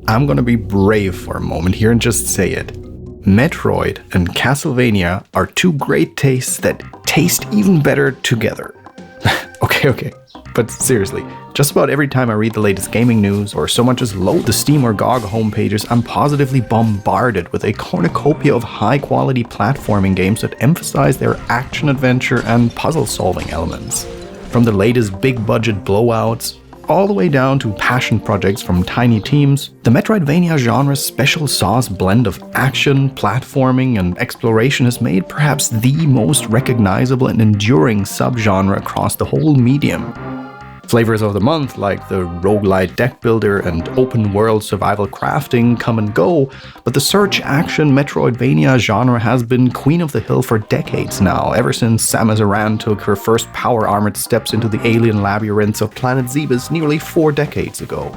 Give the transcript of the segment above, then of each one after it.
I'm gonna be brave for a moment here and just say it. Metroid and Castlevania are two great tastes that taste even better together. Okay. But seriously, just about every time I read the latest gaming news or so much as load the Steam or GOG homepages, I'm positively bombarded with a cornucopia of high-quality platforming games that emphasize their action-adventure and puzzle-solving elements. From the latest big-budget blowouts, all the way down to passion projects from tiny teams, the Metroidvania genre's special sauce blend of action, platforming, and exploration has made perhaps the most recognizable and enduring subgenre across the whole medium. Flavors of the month like the roguelite deck builder and open world survival crafting come and go, but the search action Metroidvania genre has been queen of the hill for decades now, ever since Samus Aran took her first power-armored steps into the alien labyrinths of Planet Zebes nearly 4 decades ago.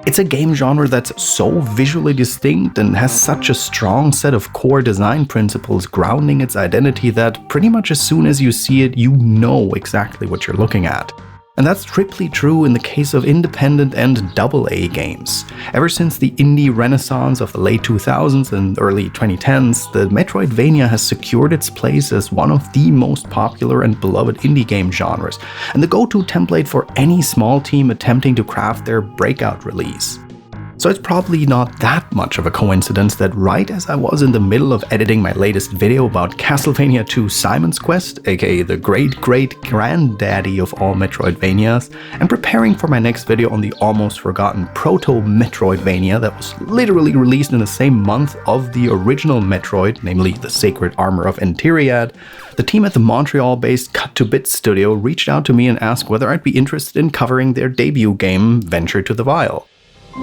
It's a game genre that's so visually distinct and has such a strong set of core design principles grounding its identity that pretty much as soon as you see it, you know exactly what you're looking at. And that's triply true in the case of independent and AA games. Ever since the indie renaissance of the late 2000s and early 2010s, the Metroidvania has secured its place as one of the most popular and beloved indie game genres, and the go-to template for any small team attempting to craft their breakout release. So it's probably not that much of a coincidence that right as I was in the middle of editing my latest video about Castlevania II Simon's Quest, aka the great-great-granddaddy of all Metroidvanias, and preparing for my next video on the almost forgotten proto-Metroidvania that was literally released in the same month of the original Metroid, namely the Sacred Armor of Enteriad, the team at the Montreal-based Cut to Bits studio reached out to me and asked whether I'd be interested in covering their debut game, Venture to the Vile.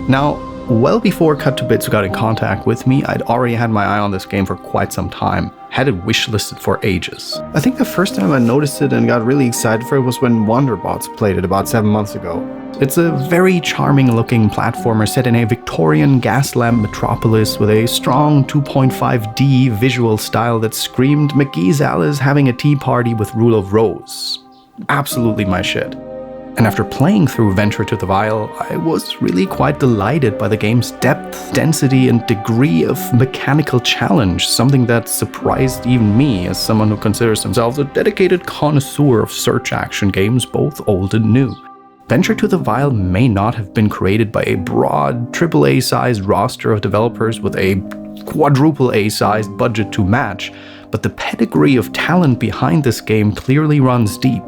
Now, well before Cut to Bits got in contact with me, I'd already had my eye on this game for quite some time. Had it wishlisted for ages. I think the first time I noticed it and got really excited for it was when Wanderbots played it about 7 months ago. It's a very charming looking platformer set in a Victorian gas lamp metropolis with a strong 2.5D visual style that screamed McGee's Alice having a tea party with Rule of Rose. Absolutely my shit. And after playing through Venture to the Vile, I was really quite delighted by the game's depth, density, and degree of mechanical challenge, something that surprised even me as someone who considers themselves a dedicated connoisseur of search action games, both old and new. Venture to the Vile may not have been created by a broad, AAA-sized roster of developers with a quadruple A-sized budget to match, but the pedigree of talent behind this game clearly runs deep.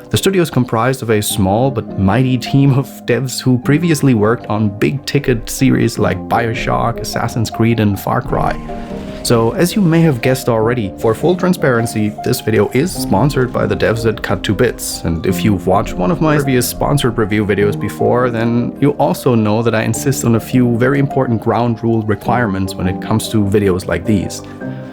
The studio is comprised of a small but mighty team of devs who previously worked on big-ticket series like BioShock, Assassin's Creed, and Far Cry. So, as you may have guessed already, for full transparency, this video is sponsored by the devs at Cut to Bits, and if you've watched one of my previous sponsored review videos before, then you also know that I insist on a few very important ground rule requirements when it comes to videos like these.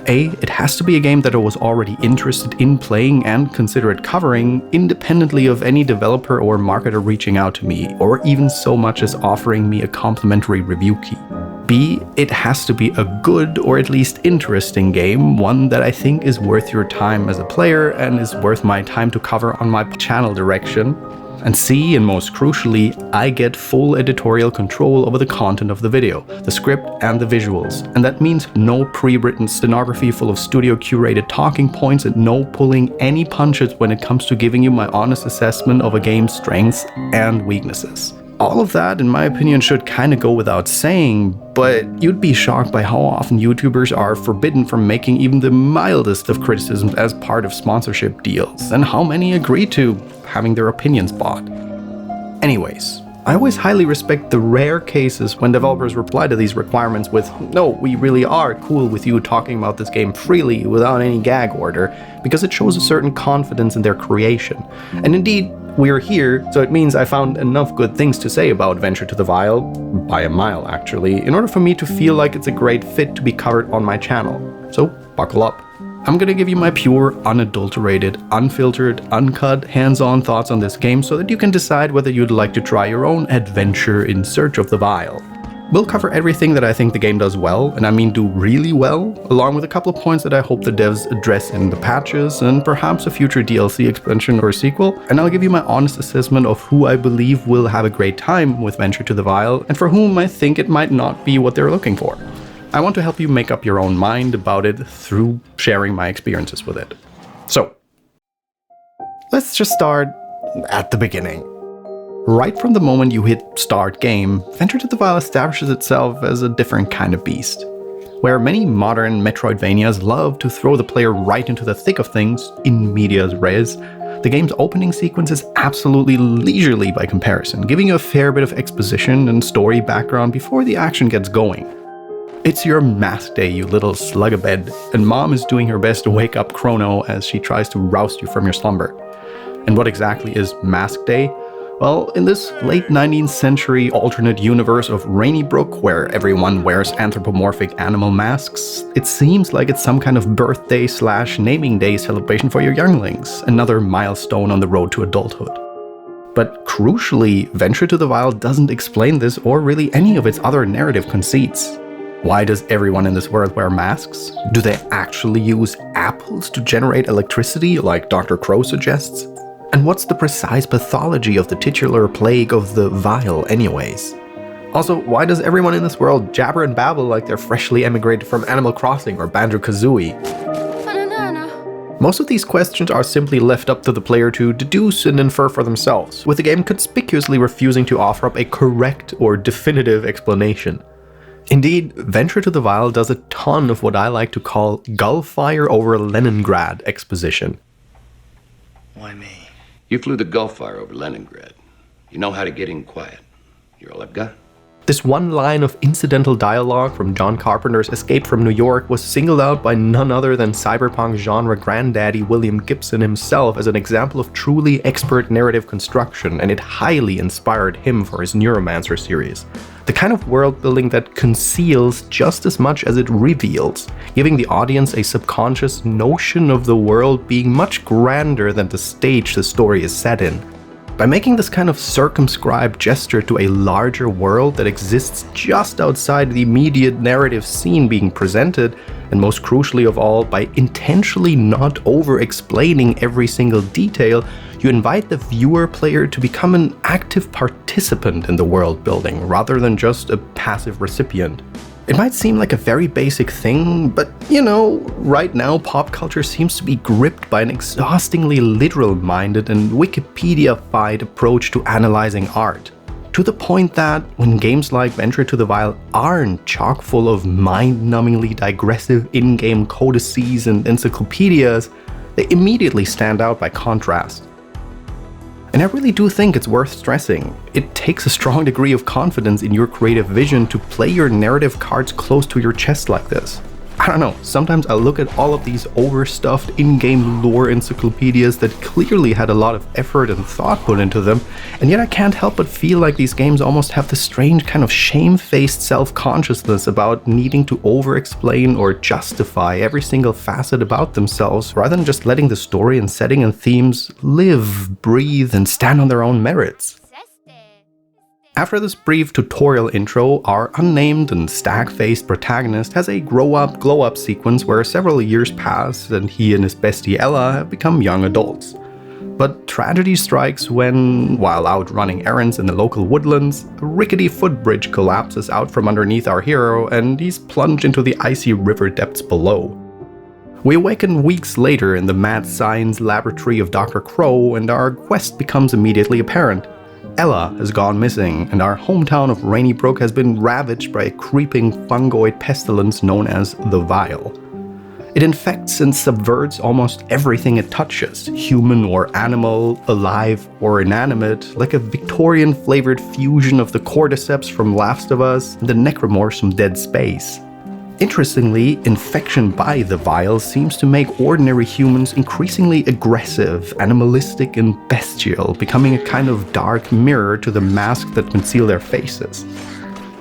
A, it has to be a game that I was already interested in playing and consider it covering, independently of any developer or marketer reaching out to me, or even so much as offering me a complimentary review key. B, it has to be a good or at least interesting game, one that I think is worth your time as a player and is worth my time to cover on my channel direction. And C, and most crucially, I get full editorial control over the content of the video, the script and the visuals. And that means no pre-written stenography full of studio-curated talking points and no pulling any punches when it comes to giving you my honest assessment of a game's strengths and weaknesses. All of that, in my opinion, should kinda go without saying, but you'd be shocked by how often YouTubers are forbidden from making even the mildest of criticisms as part of sponsorship deals, and how many agree to having their opinions bought. Anyways, I always highly respect the rare cases when developers reply to these requirements with, "No, we really are cool with you talking about this game freely without any gag order," because it shows a certain confidence in their creation. And indeed, we're here, so it means I found enough good things to say about Venture to the Vile, by a mile actually, in order for me to feel like it's a great fit to be covered on my channel. So buckle up. I'm gonna give you my pure, unadulterated, unfiltered, uncut, hands-on thoughts on this game so that you can decide whether you'd like to try your own adventure in search of the Vile. We'll cover everything that I think the game does well, and I mean do really well, along with a couple of points that I hope the devs address in the patches, and perhaps a future DLC expansion or sequel, and I'll give you my honest assessment of who I believe will have a great time with Venture to the Vile, and for whom I think it might not be what they're looking for. I want to help you make up your own mind about it through sharing my experiences with it. So, let's just start at the beginning. Right from the moment you hit Start Game, Venture to the Vile establishes itself as a different kind of beast. Where many modern Metroidvanias love to throw the player right into the thick of things, in medias res, the game's opening sequence is absolutely leisurely by comparison, giving you a fair bit of exposition and story background before the action gets going. It's your mask day, you little slug-a-bed, and Mom is doing her best to wake up Chrono as she tries to roust you from your slumber. And what exactly is Mask Day? Well, in this late 19th century alternate universe of Rainy Brook, where everyone wears anthropomorphic animal masks, it seems like it's some kind of birthday/naming day celebration for your younglings, another milestone on the road to adulthood. But crucially, Venture to the Vile doesn't explain this or really any of its other narrative conceits. Why does everyone in this world wear masks? Do they actually use apples to generate electricity, like Dr. Crow suggests? And what's the precise pathology of the titular plague of the Vile anyways? Also, why does everyone in this world jabber and babble like they're freshly emigrated from Animal Crossing or Banjo-Kazooie? Most of these questions are simply left up to the player to deduce and infer for themselves, with the game conspicuously refusing to offer up a correct or definitive explanation. Indeed, Venture to the Vile does a ton of what I like to call Gulfire over Leningrad exposition. Why me? You flew the Gulfire over Leningrad. You know how to get in quiet. You're all I've got. This one line of incidental dialogue from John Carpenter's Escape from New York was singled out by none other than cyberpunk genre granddaddy William Gibson himself as an example of truly expert narrative construction, and it highly inspired him for his Neuromancer series. The kind of world building that conceals just as much as it reveals, giving the audience a subconscious notion of the world being much grander than the stage the story is set in. By making this kind of circumscribed gesture to a larger world that exists just outside the immediate narrative scene being presented, and most crucially of all, by intentionally not over-explaining every single detail, you invite the viewer-player to become an active participant in the world building, rather than just a passive recipient. It might seem like a very basic thing, but you know, right now pop culture seems to be gripped by an exhaustingly literal-minded and Wikipedia-fied approach to analyzing art. To the point that, when games like Venture to the Vile aren't chock full of mind-numbingly digressive in-game codices and encyclopedias, they immediately stand out by contrast. And I really do think it's worth stressing. It takes a strong degree of confidence in your creative vision to play your narrative cards close to your chest like this. I don't know, sometimes I look at all of these overstuffed in-game lore encyclopedias that clearly had a lot of effort and thought put into them, and yet I can't help but feel like these games almost have this strange kind of shame-faced self-consciousness about needing to over-explain or justify every single facet about themselves, rather than just letting the story and setting and themes live, breathe, and stand on their own merits. After this brief tutorial intro, our unnamed and stag-faced protagonist has a grow-up, glow-up sequence where several years pass and he and his bestie Ella have become young adults. But tragedy strikes when, while out running errands in the local woodlands, a rickety footbridge collapses out from underneath our hero and he's plunged into the icy river depths below. We awaken weeks later in the mad science laboratory of Dr. Crow and our quest becomes immediately apparent. Ella has gone missing, and our hometown of Rainy Brook has been ravaged by a creeping fungoid pestilence known as the Vile. It infects and subverts almost everything it touches, human or animal, alive or inanimate, like a Victorian-flavored fusion of the Cordyceps from Last of Us and the Necromorphs from Dead Space. Interestingly, infection by the Vile seems to make ordinary humans increasingly aggressive, animalistic, and bestial, becoming a kind of dark mirror to the mask that conceal their faces.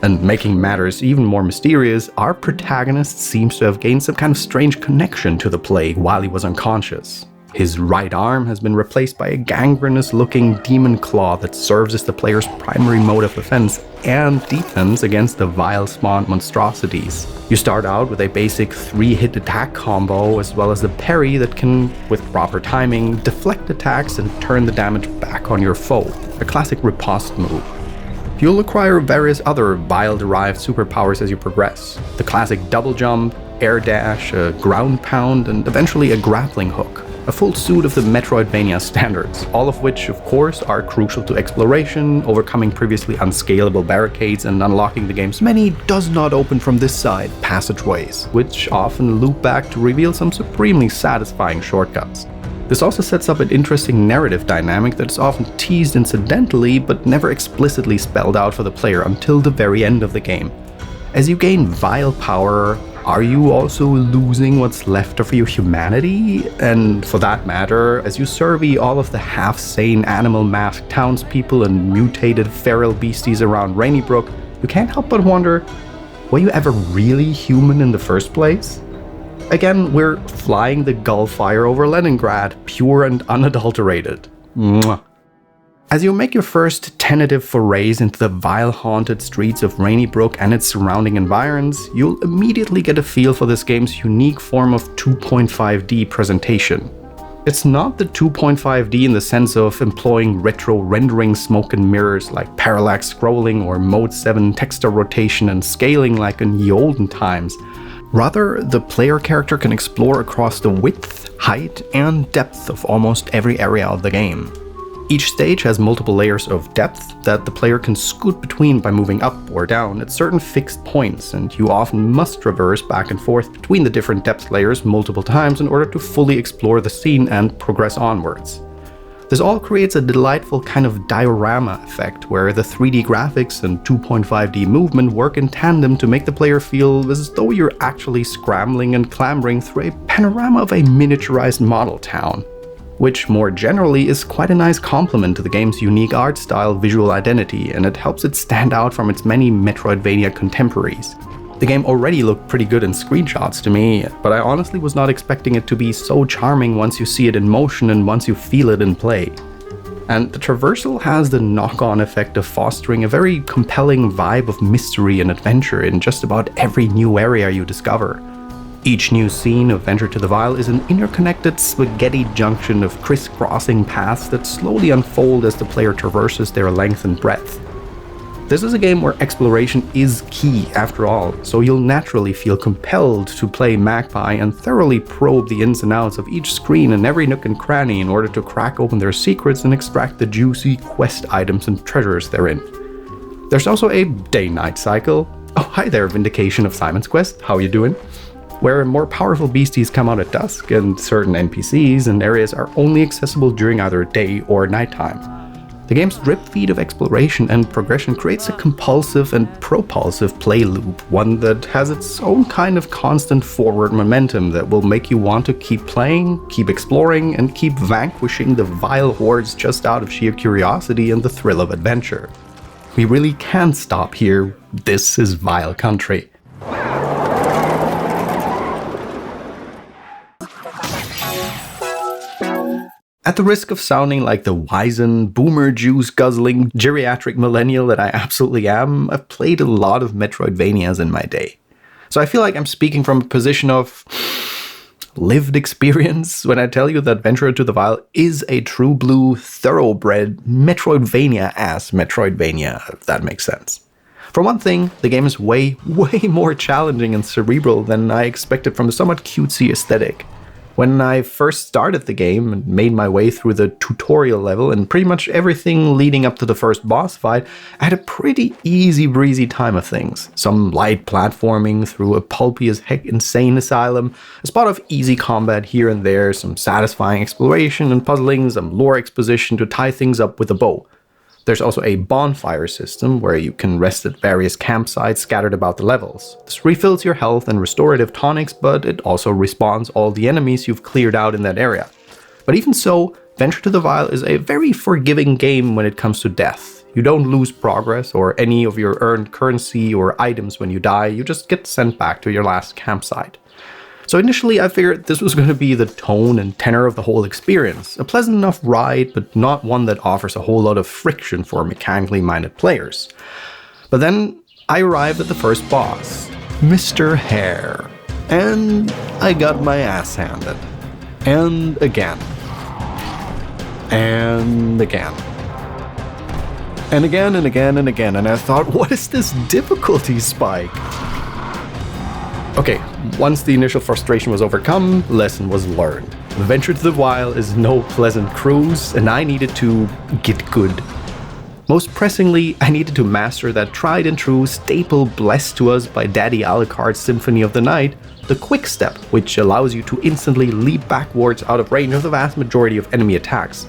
And making matters even more mysterious, our protagonist seems to have gained some kind of strange connection to the plague while he was unconscious. His right arm has been replaced by a gangrenous-looking demon claw that serves as the player's primary mode of offense and defense against the vile spawned monstrosities. You start out with a basic 3-hit attack combo, as well as a parry that can, with proper timing, deflect attacks and turn the damage back on your foe, a classic riposte move. You'll acquire various other vile-derived superpowers as you progress. The classic double jump, air dash, a ground pound, and eventually a grappling hook. A full suit of the Metroidvania standards, all of which, of course, are crucial to exploration, overcoming previously unscalable barricades, and unlocking the game's many does-not-open-from-this-side passageways, which often loop back to reveal some supremely satisfying shortcuts. This also sets up an interesting narrative dynamic that is often teased incidentally, but never explicitly spelled out for the player until the very end of the game. As you gain vile power, are you also losing what's left of your humanity? And for that matter, as you survey all of the half-sane animal-masked townspeople and mutated feral beasties around Rainybrook, you can't help but wonder, were you ever really human in the first place? Again, we're flying the Gullfire over Leningrad, pure and unadulterated. Mwah. As you make your first tentative forays into the vile-haunted streets of Rainybrook and its surrounding environs, you'll immediately get a feel for this game's unique form of 2.5D presentation. It's not the 2.5D in the sense of employing retro rendering smoke and mirrors like parallax scrolling or Mode 7 texture rotation and scaling like in ye olden times. Rather, the player character can explore across the width, height, and depth of almost every area of the game. Each stage has multiple layers of depth that the player can scoot between by moving up or down at certain fixed points, and you often must traverse back and forth between the different depth layers multiple times in order to fully explore the scene and progress onwards. This all creates a delightful kind of diorama effect where the 3D graphics and 2.5D movement work in tandem to make the player feel as though you're actually scrambling and clambering through a panorama of a miniaturized model town. Which more generally is quite a nice compliment to the game's unique art style visual identity, and it helps it stand out from its many Metroidvania contemporaries. The game already looked pretty good in screenshots to me, but I honestly was not expecting it to be so charming once you see it in motion and once you feel it in play. And the traversal has the knock-on effect of fostering a very compelling vibe of mystery and adventure in just about every new area you discover. Each new scene of Venture to the Vile is an interconnected spaghetti junction of crisscrossing paths that slowly unfold as the player traverses their length and breadth. This is a game where exploration is key after all, so you'll naturally feel compelled to play Magpie and thoroughly probe the ins and outs of each screen and every nook and cranny in order to crack open their secrets and extract the juicy quest items and treasures therein. There's also a day-night cycle. Oh, hi there, Vindication of Simon's Quest, how you doing? Where more powerful beasties come out at dusk, and certain NPCs and areas are only accessible during either day or nighttime. The game's drip feed of exploration and progression creates a compulsive and propulsive play loop, one that has its own kind of constant forward momentum that will make you want to keep playing, keep exploring, and keep vanquishing the vile hordes just out of sheer curiosity and the thrill of adventure. We really can't stop here. This is Vile Country. At the risk of sounding like the wizened, boomer juice-guzzling, geriatric millennial that I absolutely am, I've played a lot of Metroidvanias in my day. So I feel like I'm speaking from a position of lived experience when I tell you that Venture to the Vile is a true blue, thoroughbred, Metroidvania-ass Metroidvania, if that makes sense. For one thing, the game is way more challenging and cerebral than I expected from the somewhat cutesy aesthetic. When I first started the game and made my way through the tutorial level and pretty much everything leading up to the first boss fight, I had a pretty easy breezy time of things. Some light platforming through a pulpy as heck insane asylum, a spot of easy combat here and there, some satisfying exploration and puzzling, some lore exposition to tie things up with a bow. There's also a bonfire system where you can rest at various campsites scattered about the levels. This refills your health and restorative tonics, but it also respawns all the enemies you've cleared out in that area. But even so, Venture to the Vile is a very forgiving game when it comes to death. You don't lose progress or any of your earned currency or items when you die, you just get sent back to your last campsite. So initially I figured this was going to be the tone and tenor of the whole experience. A pleasant enough ride, but not one that offers a whole lot of friction for mechanically minded players. But then I arrived at the first boss, Mr. Hare, and I got my ass handed. And again. And again. And again and again and again, and I thought, what is this difficulty spike? Okay, once the initial frustration was overcome, lesson was learned. Venture to the Wild is no pleasant cruise, and I needed to get good. Most pressingly, I needed to master that tried and true staple blessed to us by Daddy Alucard's Symphony of the Night, the Quick Step, which allows you to instantly leap backwards out of range of the vast majority of enemy attacks.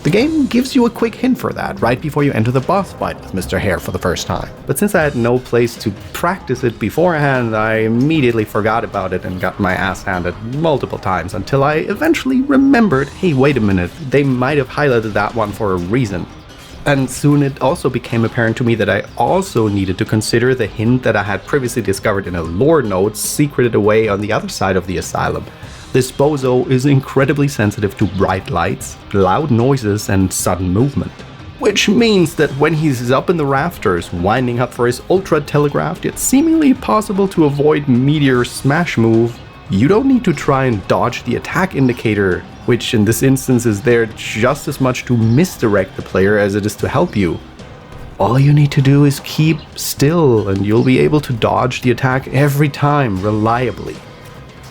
The game gives you a quick hint for that right before you enter the boss fight with Mr. Hare for the first time. But since I had no place to practice it beforehand, I immediately forgot about it and got my ass handed multiple times until I eventually remembered, hey, wait a minute, they might have highlighted that one for a reason. And soon it also became apparent to me that I also needed to consider the hint that I had previously discovered in a lore note secreted away on the other side of the asylum. This bozo is incredibly sensitive to bright lights, loud noises, and sudden movement. Which means that when he's up in the rafters, winding up for his ultra-telegraphed yet seemingly possible to avoid meteor smash move, you don't need to try and dodge the attack indicator, which in this instance is there just as much to misdirect the player as it is to help you. All you need to do is keep still and you'll be able to dodge the attack every time reliably.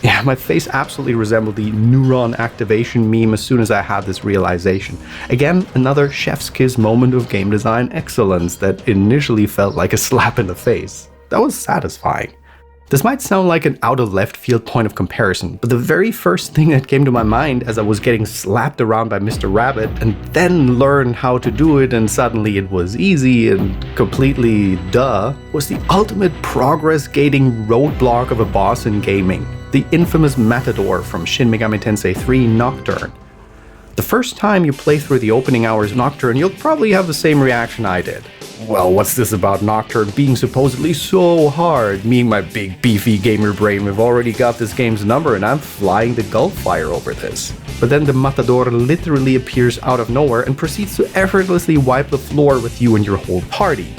Yeah, my face absolutely resembled the neuron activation meme as soon as I had this realization. Again, another chef's kiss moment of game design excellence that initially felt like a slap in the face. That was satisfying. This might sound like an out of left field point of comparison, but the very first thing that came to my mind as I was getting slapped around by Mr. Rabbit and then learned how to do it and suddenly it was easy and completely duh, was the ultimate progress gating roadblock of a boss in gaming. The infamous Matador from Shin Megami Tensei 3 Nocturne. The first time you play through the opening hours of Nocturne, you'll probably have the same reaction I did. Well, what's this about Nocturne being supposedly so hard? Me and my big beefy gamer brain have already got this game's number and I'm flying the Gulfire over this. But then the Matador literally appears out of nowhere and proceeds to effortlessly wipe the floor with you and your whole party.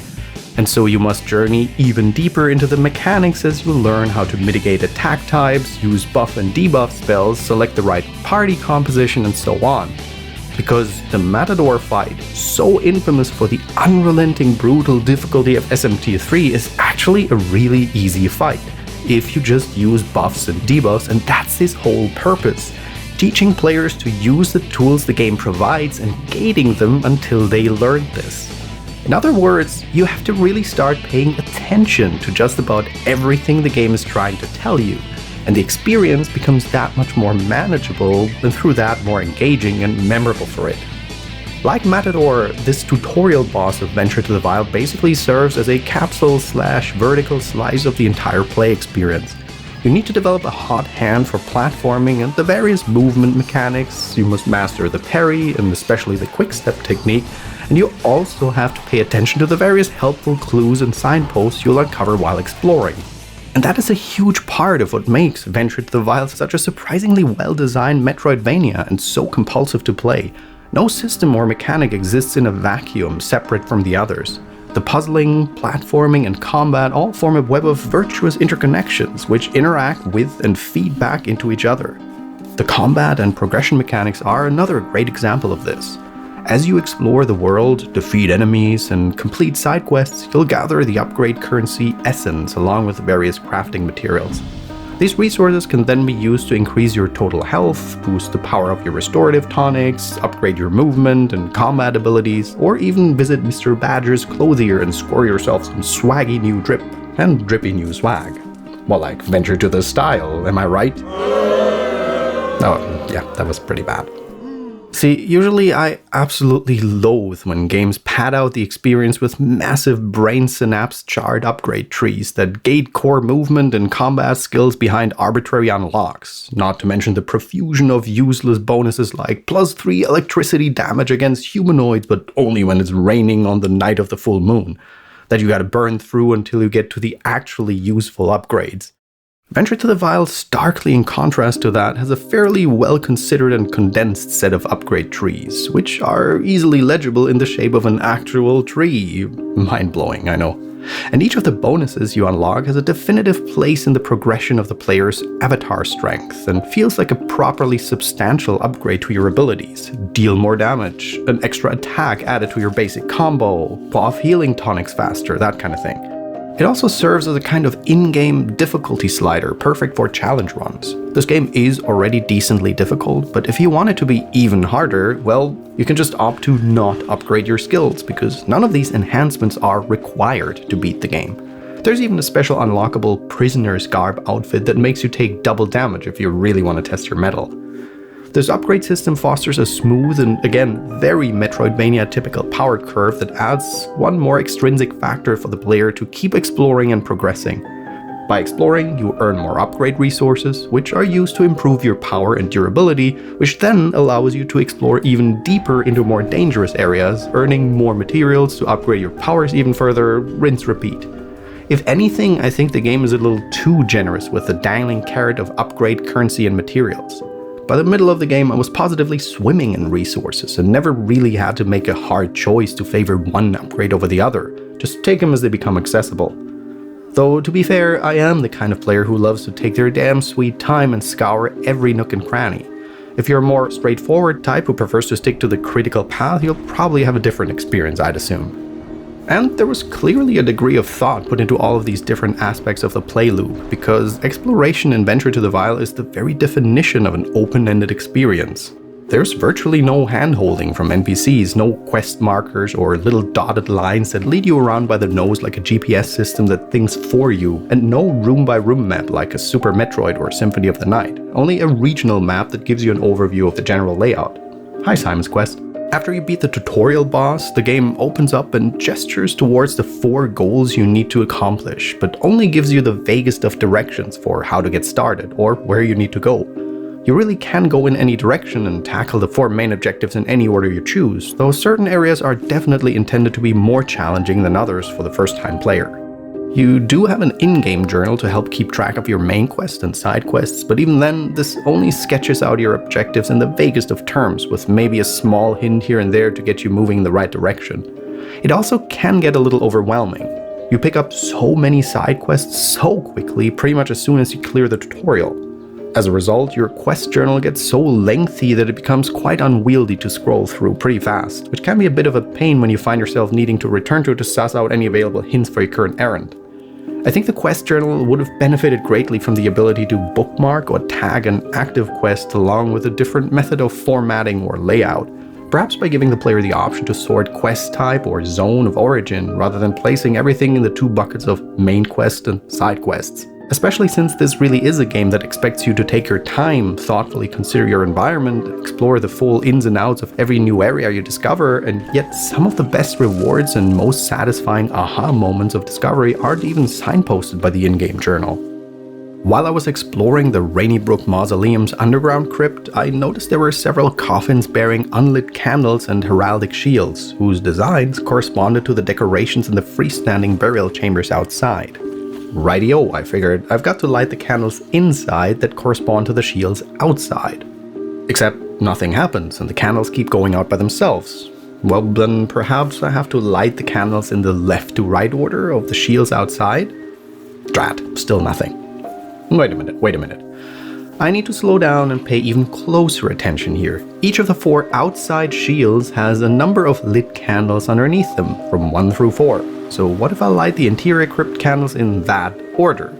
And so you must journey even deeper into the mechanics as you learn how to mitigate attack types, use buff and debuff spells, select the right party composition, and so on. Because the Matador fight, so infamous for the unrelenting brutal difficulty of SMT3, is actually a really easy fight, if you just use buffs and debuffs, and that's his whole purpose. Teaching players to use the tools the game provides and gating them until they learn this. In other words, you have to really start paying attention to just about everything the game is trying to tell you, and the experience becomes that much more manageable and through that more engaging and memorable for it. Like Matador, this tutorial boss of Venture to the Wild basically serves as a capsule/vertical slice of the entire play experience. You need to develop a hot hand for platforming and the various movement mechanics, you must master the parry and especially the quick step technique, and you also have to pay attention to the various helpful clues and signposts you'll uncover while exploring. And that is a huge part of what makes Venture to the Wild such a surprisingly well-designed Metroidvania and so compulsive to play. No system or mechanic exists in a vacuum separate from the others. The puzzling, platforming, and combat all form a web of virtuous interconnections which interact with and feed back into each other. The combat and progression mechanics are another great example of this. As you explore the world, defeat enemies, and complete side quests, you'll gather the upgrade currency Essence along with various crafting materials. These resources can then be used to increase your total health, boost the power of your restorative tonics, upgrade your movement and combat abilities, or even visit Mr. Badger's clothier and score yourself some swaggy new drip and drippy new swag. Well, like Venture to the Style, am I right? Oh, yeah, that was pretty bad. See, usually I absolutely loathe when games pad out the experience with massive brain synapse charred upgrade trees that gate core movement and combat skills behind arbitrary unlocks, not to mention the profusion of useless bonuses like +3 electricity damage against humanoids, but only when it's raining on the night of the full moon, that you gotta burn through until you get to the actually useful upgrades. Venture to the Wild, starkly in contrast to that, has a fairly well-considered and condensed set of upgrade trees, which are easily legible in the shape of an actual tree. Mind-blowing, I know. And each of the bonuses you unlock has a definitive place in the progression of the player's avatar strength and feels like a properly substantial upgrade to your abilities. Deal more damage, an extra attack added to your basic combo, pull off healing tonics faster, that kind of thing. It also serves as a kind of in-game difficulty slider, perfect for challenge runs. This game is already decently difficult, but if you want it to be even harder, well, you can just opt to not upgrade your skills, because none of these enhancements are required to beat the game. There's even a special unlockable prisoner's garb outfit that makes you take double damage if you really want to test your mettle. This upgrade system fosters a smooth and, again, very Metroidvania typical power curve that adds one more extrinsic factor for the player to keep exploring and progressing. By exploring, you earn more upgrade resources, which are used to improve your power and durability, which then allows you to explore even deeper into more dangerous areas, earning more materials to upgrade your powers even further, rinse repeat. If anything, I think the game is a little too generous with the dangling carrot of upgrade currency and materials. By the middle of the game, I was positively swimming in resources and never really had to make a hard choice to favor one upgrade over the other, just take them as they become accessible. Though, to be fair, I am the kind of player who loves to take their damn sweet time and scour every nook and cranny. If you're a more straightforward type who prefers to stick to the critical path, you'll probably have a different experience, I'd assume. And there was clearly a degree of thought put into all of these different aspects of the play loop, because exploration in Venture to the Vile is the very definition of an open-ended experience. There's virtually no hand-holding from NPCs, no quest markers or little dotted lines that lead you around by the nose like a GPS system that thinks for you, and no room-by-room map like a Super Metroid or Symphony of the Night, only a regional map that gives you an overview of the general layout. Hi, Simon's Quest. After you beat the tutorial boss, the game opens up and gestures towards the 4 goals you need to accomplish, but only gives you the vaguest of directions for how to get started or where you need to go. You really can go in any direction and tackle the 4 main objectives in any order you choose, though certain areas are definitely intended to be more challenging than others for the first-time player. You do have an in-game journal to help keep track of your main quest and side quests, but even then, this only sketches out your objectives in the vaguest of terms, with maybe a small hint here and there to get you moving in the right direction. It also can get a little overwhelming. You pick up so many side quests so quickly, pretty much as soon as you clear the tutorial. As a result, your quest journal gets so lengthy that it becomes quite unwieldy to scroll through pretty fast, which can be a bit of a pain when you find yourself needing to return to it to suss out any available hints for your current errand. I think the quest journal would have benefited greatly from the ability to bookmark or tag an active quest along with a different method of formatting or layout, perhaps by giving the player the option to sort quest type or zone of origin rather than placing everything in the 2 buckets of main quest and side quests. Especially since this really is a game that expects you to take your time, thoughtfully consider your environment, explore the full ins and outs of every new area you discover, and yet some of the best rewards and most satisfying aha moments of discovery aren't even signposted by the in-game journal. While I was exploring the Rainy Brook Mausoleum's underground crypt, I noticed there were several coffins bearing unlit candles and heraldic shields, whose designs corresponded to the decorations in the freestanding burial chambers outside. Rightio, I figured, I've got to light the candles inside that correspond to the shields outside. Except nothing happens and the candles keep going out by themselves. Well, then perhaps I have to light the candles in the left to right order of the shields outside? Drat, still nothing. Wait a minute. I need to slow down and pay even closer attention here. Each of the 4 outside shields has a number of lit candles underneath them, from 1 through 4. So what if I light the interior crypt candles in that order?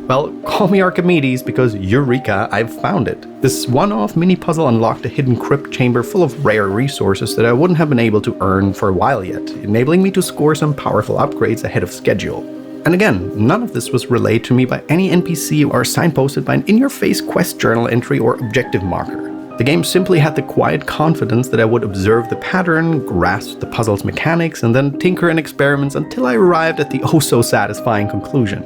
Well, call me Archimedes because eureka, I've found it. This one-off mini-puzzle unlocked a hidden crypt chamber full of rare resources that I wouldn't have been able to earn for a while yet, enabling me to score some powerful upgrades ahead of schedule. And again, none of this was relayed to me by any NPC or signposted by an in-your-face quest journal entry or objective marker. The game simply had the quiet confidence that I would observe the pattern, grasp the puzzle's mechanics, and then tinker in experiments until I arrived at the oh-so-satisfying conclusion.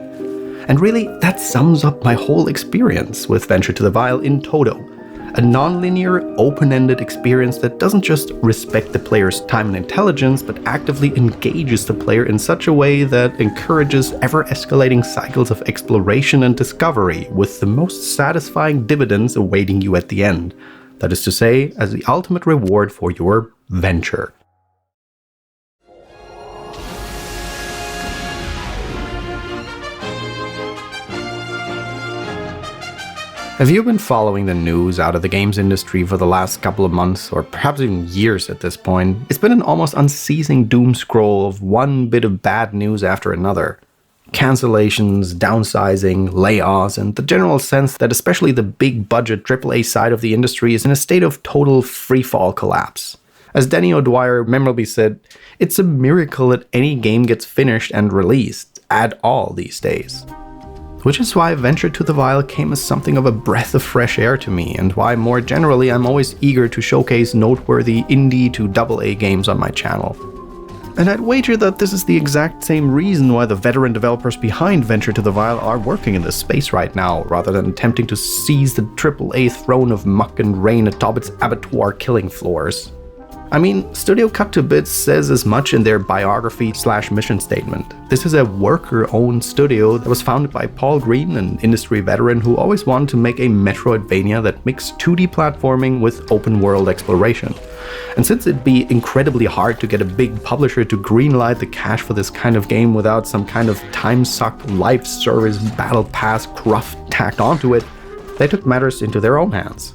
And really, that sums up my whole experience with Venture to the Vile in toto. A non-linear, open-ended experience that doesn't just respect the player's time and intelligence, but actively engages the player in such a way that encourages ever-escalating cycles of exploration and discovery, with the most satisfying dividends awaiting you at the end. That is to say, as the ultimate reward for your venture. Have you been following the news out of the games industry for the last couple of months, or perhaps even years at this point? It's been an almost unceasing doom scroll of one bit of bad news after another. Cancellations, downsizing, layoffs, and the general sense that especially the big budget AAA side of the industry is in a state of total freefall collapse. As Danny O'Dwyer memorably said, it's a miracle that any game gets finished and released at all these days. Which is why Venture to the Wild came as something of a breath of fresh air to me, and why more generally I'm always eager to showcase noteworthy indie to AA games on my channel. And I'd wager that this is the exact same reason why the veteran developers behind Venture to the Wild are working in this space right now, rather than attempting to seize the AAA throne of muck and rain atop its abattoir killing floors. I mean, Studio Cut to Bits says as much in their biography/mission statement. This is a worker-owned studio that was founded by Paul Green, an industry veteran who always wanted to make a Metroidvania that mixed 2D platforming with open-world exploration. And since it'd be incredibly hard to get a big publisher to greenlight the cash for this kind of game without some kind of time-sucked life service battle pass cruft tacked onto it, they took matters into their own hands.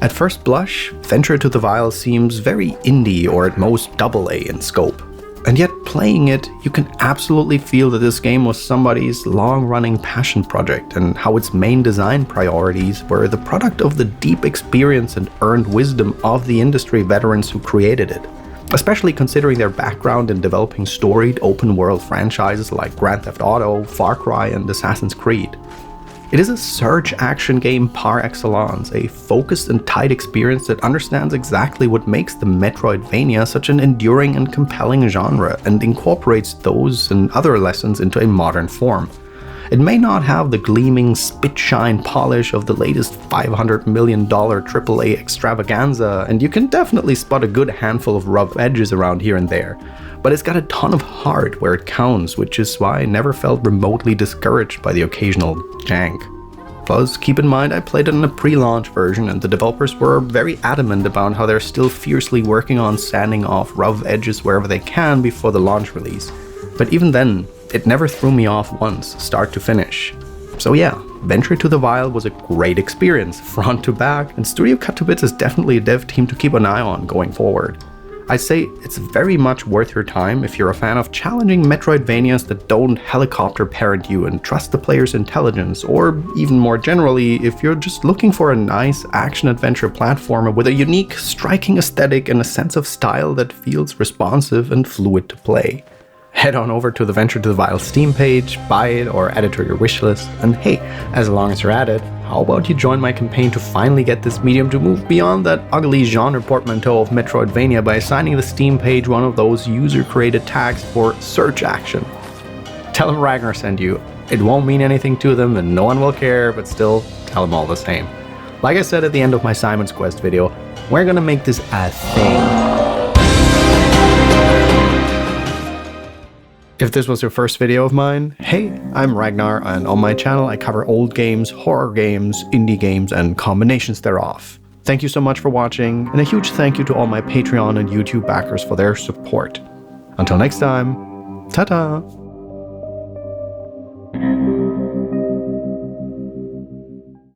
At first blush, Venture to the Wild seems very indie or at most AA in scope. And yet playing it, you can absolutely feel that this game was somebody's long-running passion project, and how its main design priorities were the product of the deep experience and earned wisdom of the industry veterans who created it. Especially considering their background in developing storied open-world franchises like Grand Theft Auto, Far Cry, and Assassin's Creed. It is a search action game par excellence, a focused and tight experience that understands exactly what makes the Metroidvania such an enduring and compelling genre, and incorporates those and other lessons into a modern form. It may not have the gleaming spit-shine polish of the latest $500 million AAA extravaganza, and you can definitely spot a good handful of rough edges around here and there. But it's got a ton of heart where it counts, which is why I never felt remotely discouraged by the occasional jank. Plus, keep in mind I played it in a pre-launch version, and the developers were very adamant about how they're still fiercely working on sanding off rough edges wherever they can before the launch release. But even then, it never threw me off once, start to finish. So yeah, Venture to the Wild was a great experience, front to back, and Studio Cut to Bits is definitely a dev team to keep an eye on going forward. I'd say it's very much worth your time if you're a fan of challenging Metroidvanias that don't helicopter parent you and trust the player's intelligence, or even more generally, if you're just looking for a nice action-adventure platformer with a unique, striking aesthetic and a sense of style that feels responsive and fluid to play. Head on over to the Venture to the Wild Steam page, buy it or add it to your wishlist, and hey, as long as you're at it, how about you join my campaign to finally get this medium to move beyond that ugly genre portmanteau of Metroidvania by assigning the Steam page one of those user-created tags for search action. Tell them Ragnar sent you. It won't mean anything to them and no one will care, but still, tell them all the same. Like I said at the end of my Simon's Quest video, we're gonna make this a thing. If this was your first video of mine, hey, I'm Ragnar, and on my channel I cover old games, horror games, indie games, and combinations thereof. Thank you so much for watching, and a huge thank you to all my Patreon and YouTube backers for their support. Until next time, ta-ta!